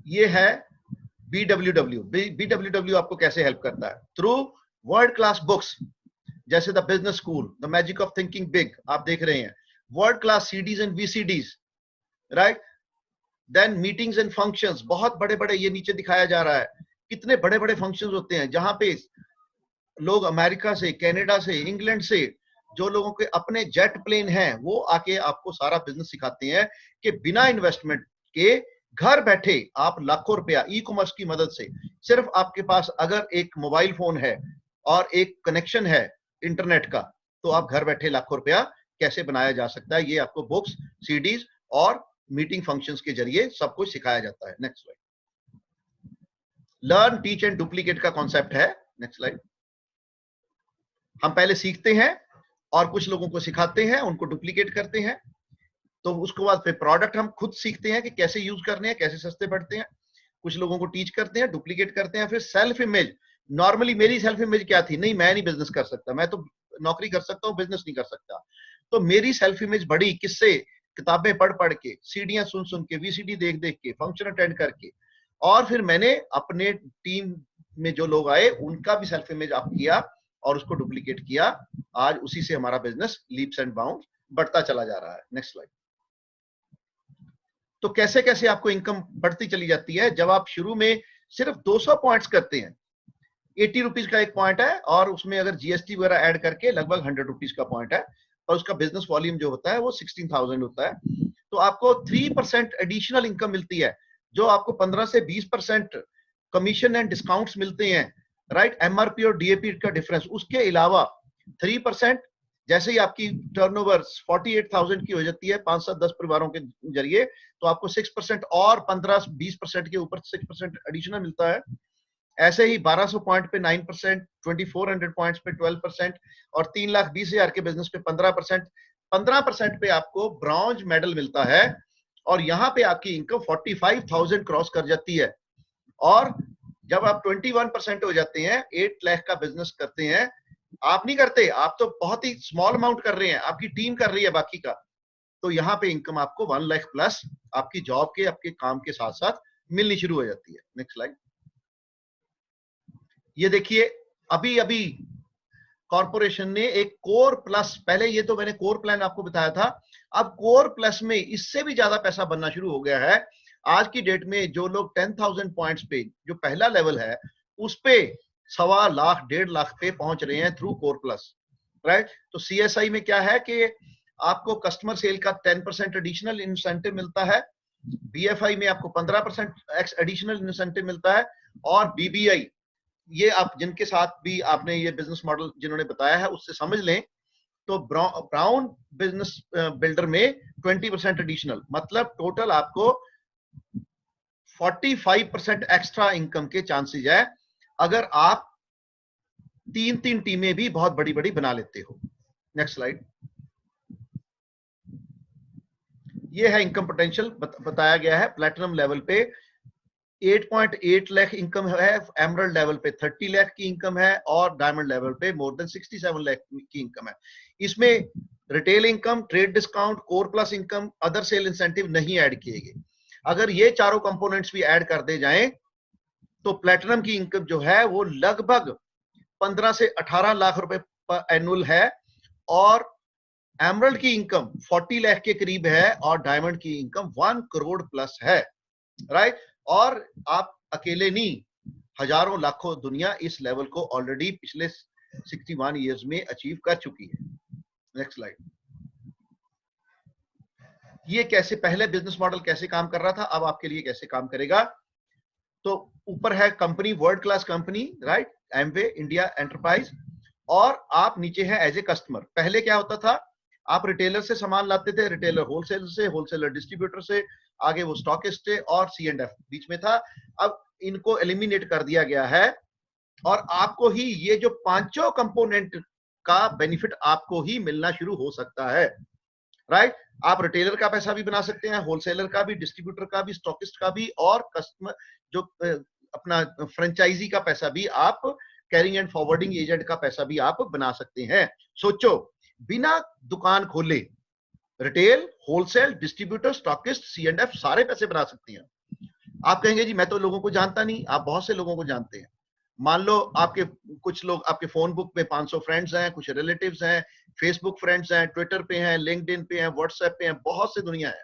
ये है BWW। BWW आपको कैसे हेल्प करता है? थ्रू वर्ल्ड क्लास बुक्स जैसे the business school, the magic of thinking big, आप देख रहे हैं, world class CDs and VCDs, right. Then meetings and functions, बहुत बड़े बड़े, ये नीचे दिखाया जा रहा है कितने बड़े बड़े फंक्शंस होते हैं जहां पे लोग अमेरिका से, कनाडा से, इंग्लैंड से, जो लोगों के अपने जेट प्लेन हैं, वो आके आपको सारा बिजनेस सिखाते हैं कि बिना इन्वेस्टमेंट के घर बैठे आप लाखों रुपया ई कॉमर्स की मदद से, सिर्फ आपके पास अगर एक मोबाइल फोन है और एक कनेक्शन है इंटरनेट का, तो आप घर बैठे लाखों रुपया कैसे बनाया जा सकता है, ये आपको बुक्स, CDs और मीटिंग फंक्शंस के जरिए सब कुछ सिखाया जाता है। Next slide. Learn, teach and duplicate का कॉन्सेप्ट है। Next slide. हम पहले सीखते हैं और कुछ लोगों को सिखाते हैं, उनको डुप्लीकेट करते हैं, तो उसके बाद फिर प्रोडक्ट हम खुद सीखते हैं कि कैसे यूज करने हैं, कैसे सस्ते पड़ते हैं, कुछ लोगों को टीच करते हैं, डुप्लीकेट करते हैं। फिर सेल्फ इमेज, नॉर्मली मेरी सेल्फ इमेज क्या थी? नहीं, मैं नहीं बिजनेस कर सकता, मैं तो नौकरी कर सकता हूं, बिजनेस नहीं कर सकता। तो मेरी सेल्फ इमेज बढ़ी किससे? किताबें पढ़ पढ़ के, सीडियां सुन सुन के, VCD देख देख के, फंक्शन अटेंड करके, और फिर मैंने अपने टीम में जो लोग आए उनका भी सेल्फ इमेज अप किया और उसको डुप्लीकेट किया। आज उसी से हमारा बिजनेस लीप्स एंड बाउंड्स बढ़ता चला जा रहा है। Next slide. तो कैसे कैसे आपको इनकम बढ़ती चली जाती है? जब आप शुरू में सिर्फ 200 पॉइंट्स करते हैं, 80 रुपीज का एक पॉइंट है, और उसमें अगर GST वगैरह ऐड करके लगभग 100 रुपीज का पॉइंट है, और उसका बिजनेस वॉल्यूम जो होता है वो 16,000 होता है, तो आपको 3% एडिशनल इनकम मिलती है, जो आपको 15 से 20% कमीशन एंड डिस्काउंट्स मिलते हैं, राइट। MRP और DAP का डिफरेंस, उसके अलावा 3%, जैसे ही आपकी टर्नओवर 48,000 की हो जाती है 5-7-10 परिवारों के जरिए, तो आपको 6% और 15-20% के ऊपर 6% एडिशनल मिलता है। ऐसे ही 1200 पॉइंट पे 9%, 2400 पॉइंट्स पे 12%, और 3,20,000 के बिजनेस पे 15%। 15% पे आपको ब्रॉन्ज मेडल मिलता है, और यहाँ पे आपकी इनकम 45,000 क्रॉस कर जाती है। और जब आप 21% हो जाते हैं, 8 लाख का बिजनेस करते हैं, आप नहीं करते, आप तो बहुत ही स्मॉल अमाउंट कर रहे हैं, आपकी टीम कर रही है बाकी का, तो यहाँ पे इनकम आपको 1 लाख प्लस आपकी जॉब के, आपके काम के साथ साथ मिलनी शुरू हो जाती है। Next slide. ये देखिए, अभी अभी कॉर्पोरेशन ने एक कोर प्लस, पहले ये तो मैंने कोर प्लान आपको बताया था, अब कोर प्लस में इससे भी ज्यादा पैसा बनना शुरू हो गया है। आज की डेट में जो लोग 10,000 पॉइंट्स पे, जो पहला लेवल है, उस पे 1.25 लाख 1.5 लाख पे पहुंच रहे हैं थ्रू कोर प्लस, राइट। तो CSI में क्या है कि आपको कस्टमर सेल का 10% एडिशनल इंसेंटिव मिलता है, BFI में आपको 15% एडिशनल इंसेंटिव मिलता है, और BBI, ये आप जिनके साथ भी आपने ये बिजनेस मॉडल जिन्होंने बताया है उससे समझ लें, तो ब्राउन बिजनेस बिल्डर में 20% एडिशनल, मतलब टोटल आपको 45% एक्स्ट्रा इनकम के चांसेस है, अगर आप 3-3 टीमें भी बहुत बड़ी बड़ी बना लेते हो। Next slide. ये है इनकम पोटेंशियल बताया गया है। प्लैटिनम लेवल पे 8.8 लाख इनकम है, एमरल्ड लेवल पे 30 लाख की इनकम है, और डायमंड लेवल पे मोर देन 67 लाख की इनकम है। इसमें retail income, trade discount, core plus income, other sale incentive नहीं ऐड किए गए। अगर ये चारों कंपोनेंट्स भी ऐड कर दे जाएं, तो प्लैटिनम की इनकम जो है वो लगभग 15 से 18 लाख रुपए पर एनुअल है, और एमरल्ड की इनकम 40 लाख के करीब है, और डायमंड की इनकम 1 करोड़ प्लस है, राइट। और आप अकेले नहीं, हजारों लाखों दुनिया इस लेवल को ऑलरेडी पिछले 61 इयर्स में अचीव कर चुकी है। Next slide. ये कैसे, पहले बिजनेस मॉडल कैसे काम कर रहा था, अब आपके लिए कैसे काम करेगा। तो ऊपर है company, world class company, right, Amway India enterprise, और आप नीचे है एज ए कस्टमर। पहले क्या होता था, आप रिटेलर से सामान लाते थे, रिटेलर होलसेलर से, होलसेलर डिस्ट्रीब्यूटर से, आगे वो स्टॉकिस्ट थे, और C&F बीच में था। अब इनको एलिमिनेट कर दिया गया है, और आपको ही ये जो पांचों कंपोनेंट का बेनिफिट आपको ही मिलना शुरू हो सकता है, राइट। आप रिटेलर का पैसा भी बना सकते हैं, होलसेलर का भी, डिस्ट्रीब्यूटर का भी, स्टॉकिस्ट का भी, और कस्टमर जो अपना फ्रेंचाइजी का पैसा भी, आप कैरिंग एंड फॉरवर्डिंग एजेंट का पैसा भी आप बना सकते हैं। सोचो, बिना दुकान खोले retail, wholesale, distributor, stockist, C&F सारे पैसे बना सकते हैं। आप कहेंगे जी मैं तो लोगों को जानता नहीं, आप बहुत से लोगों को जानते हैं। मान लो आपके कुछ लोग आपके फोन बुक पे 500 फ्रेंड्स हैं, कुछ रिलेटिव्स हैं, फेसबुक फ्रेंड्स हैं, ट्विटर पे हैं, लिंक्डइन पे हैं, व्हाट्सएप पे हैं, बहुत से दुनिया है।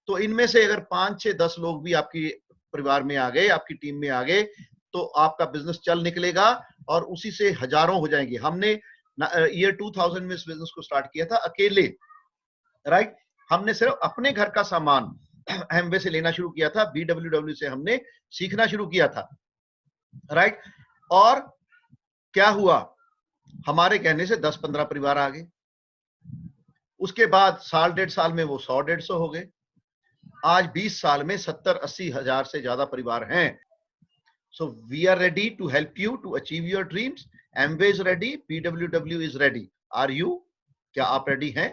तो इनमें से अगर 5, 6, 10 लोग भी आपकी परिवार में आ गए, आपकी टीम में आ गए, तो आपका बिजनेस चल निकलेगा और उसी से हजारों हो जाएंगे। हमने ईयर 2000 में इस बिजनेस को स्टार्ट किया था अकेले, राइट। हमने सिर्फ अपने घर का सामान एमवे से लेना शुरू किया था, BWW से हमने सीखना शुरू किया था, राइट। और क्या हुआ, हमारे कहने से 10-15 परिवार आ गए। उसके बाद साल 1.5 साल में वो 100-150 हो गए। आज 20 साल में 70-80 हजार से ज्यादा परिवार हैं। So we are ready to help you to achieve your dreams. Amway is ready, BWW is ready. Are you? क्या आप रेडी हैं?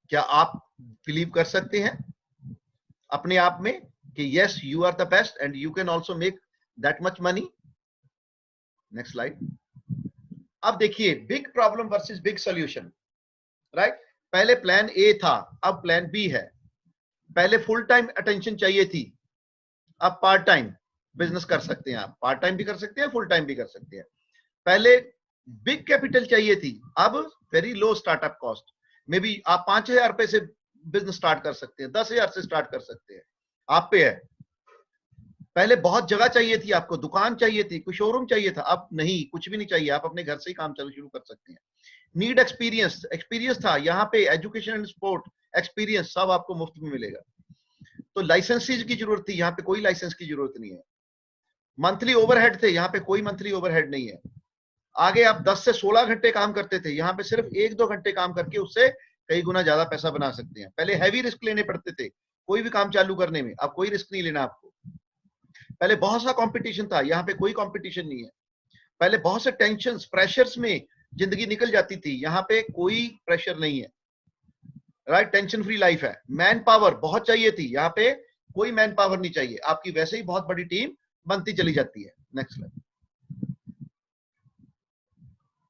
क्या आप बिलीव कर सकते हैं अपने आप में कि yes you are the best and you can also make that much money? Next slide. अब देखिए, big problem versus big solution, right. पहले प्लान ए था, अब प्लान बी है। पहले फुल टाइम अटेंशन चाहिए थी, अब पार्ट टाइम बिजनेस कर सकते हैं। आप पार्ट टाइम भी कर सकते हैं, फुल टाइम भी कर सकते हैं। पहले बिग कैपिटल चाहिए थी, अब वेरी लो स्टार्टअप कॉस्ट में भी आप 5,000 रुपए से बिजनेस स्टार्ट कर सकते हैं, 10,000 से स्टार्ट कर सकते हैं, आप पे है। पहले बहुत जगह चाहिए थी, आपको दुकान चाहिए थी, कोई शोरूम चाहिए था, अब नहीं, कुछ भी नहीं चाहिए, आप अपने घर से ही काम चालू शुरू कर सकते हैं। नीड एक्सपीरियंस, एक्सपीरियंस था, यहाँ पे एजुकेशन एंड स्पोर्ट एक्सपीरियंस सब आपको मुफ्त में मिलेगा। तो लाइसेंसेज की जरूरत थी, यहाँ पे कोई लाइसेंस की जरूरत नहीं है। मंथली ओवरहेड थे, यहाँ पे कोई मंथली ओवरहेड नहीं है। आगे आप 10 से 16 घंटे काम करते थे, यहाँ पे सिर्फ 1-2 घंटे काम करके उससे कई गुना ज्यादा पैसा बना सकते हैं। पहले हैवी रिस्क लेने पड़ते थे कोई भी काम चालू करने में, अब कोई रिस्क नहीं लेना आपको। पहले बहुत सा कंपटीशन था, यहाँ पे कोई कंपटीशन नहीं है। पहले बहुत से टेंशन प्रेशर्स में जिंदगी निकल जाती थी, यहाँ पे कोई प्रेशर नहीं है, राइट। टेंशन फ्री लाइफ है। मैन पावर बहुत चाहिए थी, यहाँ पे कोई मैन पावर नहीं चाहिए, आपकी वैसे ही बहुत बड़ी टीम बनती चली जाती है। Next slide.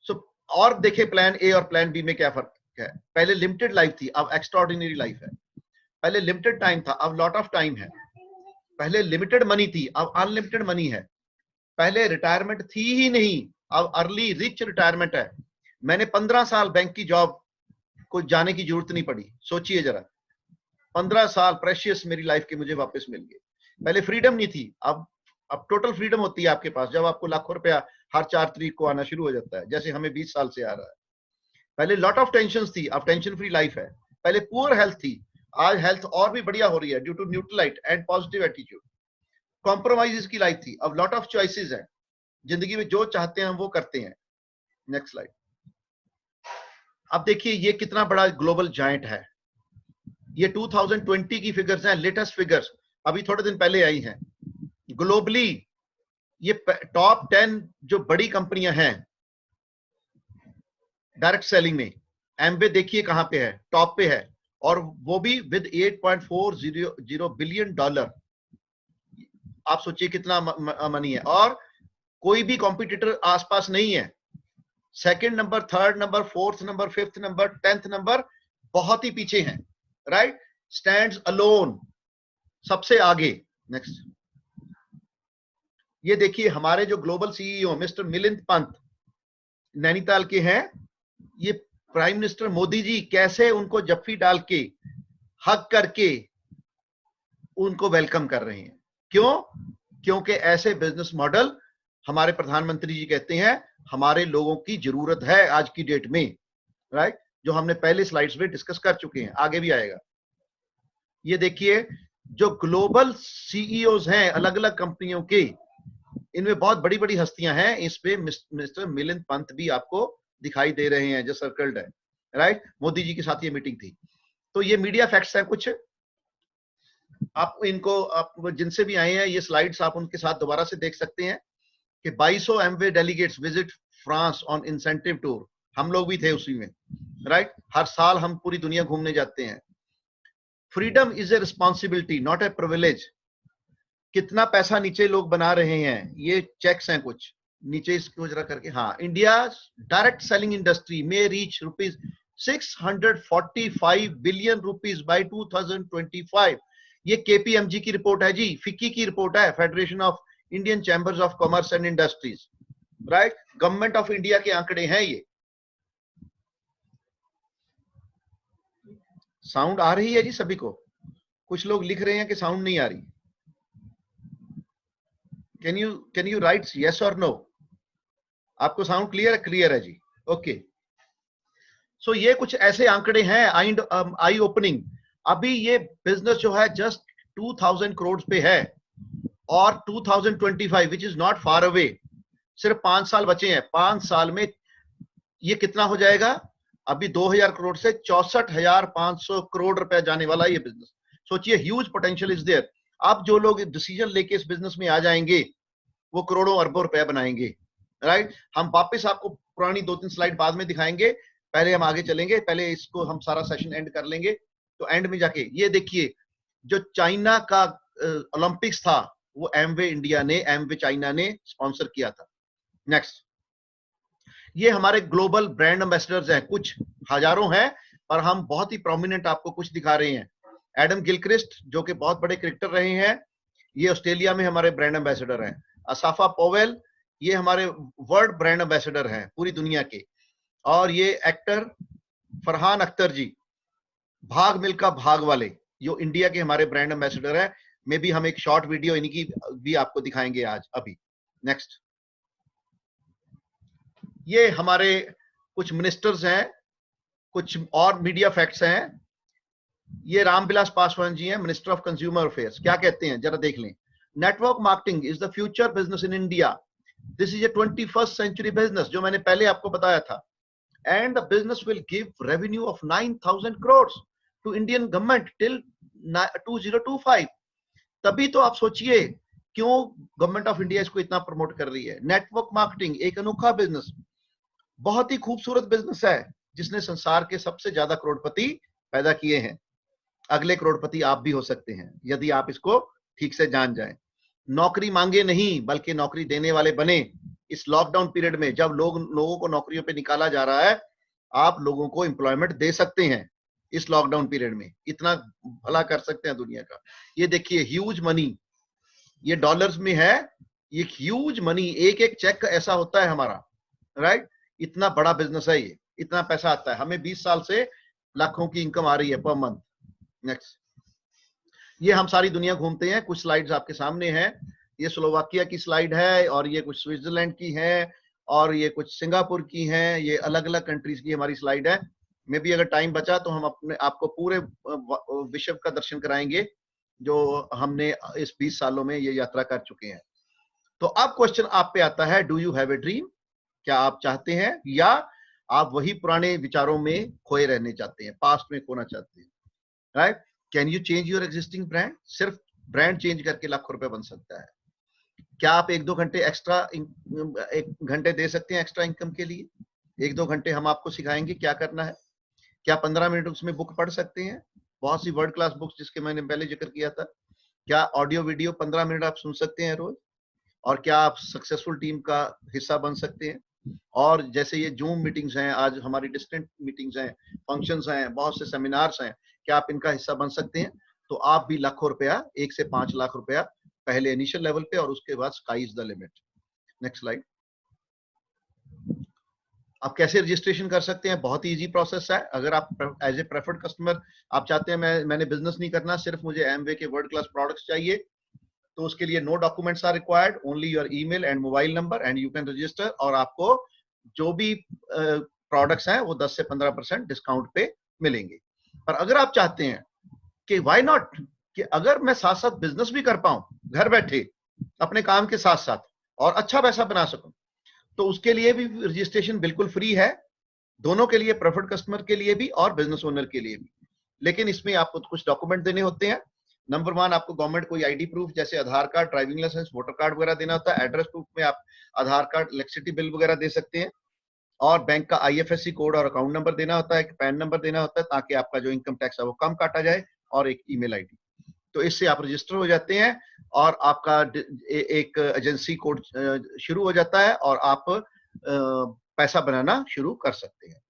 सो और देखिए प्लान ए और प्लान बी में क्या फर्क है। पहले लिमिटेड लाइफ थी, अब एक्स्ट्राऑर्डिनरी लाइफ है। पहले लिमिटेड टाइम था, अब लॉट ऑफ टाइम है। पहले लिमिटेड मनी थी, अब अनलिमिटेड मनी है। पहले रिटायरमेंट थी ही नहीं, अब अर्ली रिच रिटायरमेंट है। मैंने 15 साल बैंक की जॉब को जाने की जरूरत नहीं पड़ी, सोचिए जरा। 15 साल प्रेशियस मेरी लाइफ के मुझे वापस मिल गए। पहले फ्रीडम नहीं थी, अब टोटल फ्रीडम होती है आपके पास, जब आपको लाखों रुपया हर 4 तारीख को आना शुरू हो जाता है, जैसे हमें 20 साल से आ रहा है। पहले लॉट ऑफ टेंशन थी, अब टेंशन फ्री लाइफ है। पहले पुअर हेल्थ थी, आज हेल्थ और भी बढ़िया हो रही है due to Nutrilite and positive attitude. Compromise की लाइफ थी, अब लॉट ऑफ चॉइसेस है, जिंदगी में जो चाहते हैं हम वो करते हैं। Next slide. अब देखिए ये कितना बड़ा ग्लोबल जायंट है। ये 2020 की फिगर्स हैं, लेटेस्ट फिगर्स अभी थोड़े दिन पहले आई हैं। ग्लोबली ये टॉप 10 जो बड़ी कंपनियां हैं डायरेक्ट सेलिंग में, एमवे देखिए कहां पे है, टॉप पे है, और वो भी विद $8.40 बिलियन। आप सोचिए कितना मनी है, और कोई भी कॉम्पिटिटर आसपास नहीं है। Second number, third number, fourth number, fifth number, 10th number बहुत ही पीछे हैं, राइट। स्टैंड्स अलोन, सबसे आगे। नेक्स्ट। ये देखिए हमारे जो global CEO mister Milind Pant Nainital के हैं, ये प्राइम मिनिस्टर मोदी जी कैसे उनको जफ्फी डाल के हक करके उनको वेलकम कर रहे हैं। क्यों? क्योंकि ऐसे बिजनेस मॉडल हमारे प्रधानमंत्री जी कहते हैं हमारे लोगों की जरूरत है आज की डेट में, राइट। जो हमने पहले स्लाइड्स में डिस्कस कर चुके हैं, आगे भी आएगा। ये देखिए जो ग्लोबल सीईओज हैं अलग अलग कंपनियों के, इनमें बहुत बड़ी बड़ी हस्तियां हैं, इस पे मिस्टर मिलिंद पंत भी आपको दिखाई दे रहे हैं जो सर्कल्ड है, राइट। मोदी जी के साथ ये मीटिंग थी। तो ये मीडिया फैक्ट्स हैं कुछ, आप इनको आप जिनसे भी आए हैं ये स्लाइड्स आप उनके साथ दोबारा से देख सकते हैं कि 2200 Amway delegates visit France on incentive tour, हम लोग भी थे उसी में, राइट। हर साल हम पूरी दुनिया घूमने जाते हैं। Freedom is a responsibility not a privilege. कितना पैसा नीचे लोग बना रहे हैं, ये चेक्स हैं कुछ नीचे, इसको जरा करके। हाँ, इंडिया डायरेक्ट सेलिंग इंडस्ट्री में रीच ₹645 बिलियन बाय 2025। ये केपीएमजी की रिपोर्ट है जी, फिक्की की रिपोर्ट है, federation of Indian chambers of commerce and industries, right. Government of India के आंकड़े हैं ये। साउंड आ रही है जी सभी को? कुछ लोग लिख रहे हैं कि साउंड नहीं आ रही। कैन यू राइट यस और नो? आपको साउंड क्लियर है जी? ओके। सो ये कुछ ऐसे आंकड़े हैं आई ओपनिंग। अभी ये बिजनेस जो है जस्ट 2000 करोड़ पे है, और 2025 which is not far away, सिर्फ 5 साल बचे हैं। 5 साल में ये कितना हो जाएगा? अभी 2000 करोड़ से 64,500 करोड़ रुपया जाने वाला ये बिजनेस। सोचिए, ह्यूज पोटेंशियल इज देयर। अब जो लोग डिसीजन लेके इस बिजनेस में आ जाएंगे वो करोड़ों अरबों रुपया बनाएंगे, राइट। हम वापस आपको पुरानी 2-3 स्लाइड बाद में दिखाएंगे, पहले हम आगे चलेंगे। पहले इसको हम सारा सेशन एंड कर लेंगे, तो एंड में जाके ये देखिए, जो चाइना का ओलंपिक्स था वो एमवे इंडिया ने, एमवे चाइना ने स्पॉन्सर किया था। नेक्स्ट, ये हमारे ग्लोबल ब्रांड एम्बेसडर्स हैं, कुछ हजारों हैं, पर हम बहुत ही प्रोमिनेंट आपको कुछ दिखा रहे हैं। एडम गिलक्रिस्ट जो कि बहुत बड़े क्रिकेटर रहे हैं, ये ऑस्ट्रेलिया में हमारे ब्रांड एम्बेसडर हैं। असाफा पोवेल, ये हमारे वर्ल्ड ब्रांड एम्बेसडर हैं पूरी दुनिया के। और ये एक्टर फरहान अख्तर जी, भाग मिल्खा भाग वाले, जो इंडिया के हमारे ब्रांड एम्बेसडर है। मे भी हम एक शॉर्ट वीडियो इनकी भी आपको दिखाएंगे आज अभी। नेक्स्ट, ये हमारे कुछ मिनिस्टर्स हैं, कुछ और मीडिया फैक्ट्स हैं। ये रामविलास पासवान जी हैं, मिनिस्टर ऑफ कंज्यूमर अफेयर्स। क्या कहते हैं जरा देख लें। Network marketing is the future business in India. This is a 21st century business, जो मैंने पहले आपको बताया था। And the business will give revenue of 9,000 crore to Indian government till 2025। तभी तो आप सोचिए क्यों गवर्नमेंट ऑफ इंडिया इसको इतना प्रमोट कर रही है। नेटवर्क मार्केटिंग एक अनोखा बिजनेस, बहुत ही खूबसूरत बिजनेस है, जिसने संसार के सबसे ज्यादा करोड़पति पैदा किए हैं। अगले करोड़पति आप भी हो सकते हैं यदि आप इसको ठीक से जान जाएं। नौकरी मांगे नहीं, बल्कि नौकरी देने वाले बने। इस लॉकडाउन पीरियड में जब लोगों को नौकरियों पे निकाला जा रहा है, आप लोगों को एम्प्लॉयमेंट दे सकते हैं। इस लॉकडाउन पीरियड में इतना भला कर सकते हैं दुनिया का। ये देखिए, ह्यूज मनी, ये डॉलर्स में है, ये ह्यूज मनी, एक एक चेक ऐसा होता है हमारा, राइट। इतना बड़ा बिजनेस है ये, इतना पैसा आता है हमें। 20 साल से लाखों की इनकम आ रही है पर मंथ। नेक्स्ट, ये हम सारी दुनिया घूमते हैं। कुछ स्लाइड्स आपके सामने हैं। ये स्लोवाकिया की स्लाइड है, और ये कुछ स्विट्जरलैंड की है, और ये कुछ सिंगापुर की हैं। ये अलग अलग कंट्रीज की हमारी स्लाइड है। मे भी अगर टाइम बचा तो हम आपको पूरे विश्व का दर्शन कराएंगे जो हमने इस 20 सालों में ये यात्रा कर चुके हैं। तो अब क्वेश्चन आप पे आता है, do you have a dream? क्या आप चाहते हैं, या आप वही पुराने विचारों में खोए रहने चाहते हैं, पास्ट में खोना चाहते हैं, right. Can you change your existing brand? सिर्फ ब्रांड चेंज करके लाखों रुपए बन सकता है। क्या आप 1-2 घंटे एक्स्ट्रा, 1 घंटे दे सकते हैं एक्स्ट्रा इनकम के लिए? 1-2 घंटे हम आपको सिखाएंगे क्या करना है। क्या 15 मिनट उसमें बुक पढ़ सकते हैं? बहुत सी वर्ल्ड क्लास बुक्स जिसके मैंने पहले जिक्र किया था। क्या ऑडियो वीडियो 15 मिनट आप सुन सकते हैं रोज? और क्या आप सक्सेसफुल टीम का हिस्सा बन सकते हैं? और जैसे ये जूम मीटिंग्स हैं, आज हमारी डिस्टेंट मीटिंग्स हैं, फंक्शंस हैं, बहुत से सेमिनार्स हैं, क्या आप इनका हिस्सा बन सकते हैं? तो आप भी लाखों रुपया, 1 से 5 लाख रुपया पहले इनिशियल लेवल पे, और उसके बाद sky is the limit. Next slide. आप कैसे रजिस्ट्रेशन कर सकते हैं? बहुत ही इजी प्रोसेस है। अगर आप एज ए प्रेफर्ड कस्टमर आप चाहते हैं मैंने बिजनेस नहीं करना, सिर्फ मुझे एमवे के वर्ल्ड क्लास प्रोडक्ट्स चाहिए, तो उसके लिए no documents are required, only your email and mobile number, and you can register. और आपको जो भी प्रोडक्ट्स हैं वो 10 से 15% डिस्काउंट पे मिलेंगे। पर अगर आप चाहते हैं कि व्हाई नॉट, कि अगर मैं साथ साथ बिजनेस भी कर पाऊं घर बैठे अपने काम के साथ साथ, और अच्छा पैसा बना सकूं, तो उसके लिए भी रजिस्ट्रेशन बिल्कुल फ्री है, दोनों के लिए, प्रेफर्ड कस्टमर के लिए भी और बिजनेस ओनर के लिए भी। लेकिन इसमें आपको कुछ डॉक्यूमेंट देने होते हैं। नंबर 1, आपको गवर्नमेंट कोई आईडी प्रूफ जैसे Aadhaar card, driving licence, voter card वगैरह देना होता है। एड्रेस प्रूफ में आप आधार कार्ड, इलेक्ट्रिसिटी बिल वगैरह दे सकते हैं। और बैंक का आईएफएससी कोड और अकाउंट नंबर देना होता है, एक पैन नंबर देना होता है, ताकि आपका जो इनकम टैक्स है वो कम काटा जाए, और एक ईमेल आईडी। तो इससे आप रजिस्टर हो जाते हैं, और आपका एक एजेंसी कोड शुरू हो जाता है, और आप पैसा बनाना शुरू कर सकते हैं।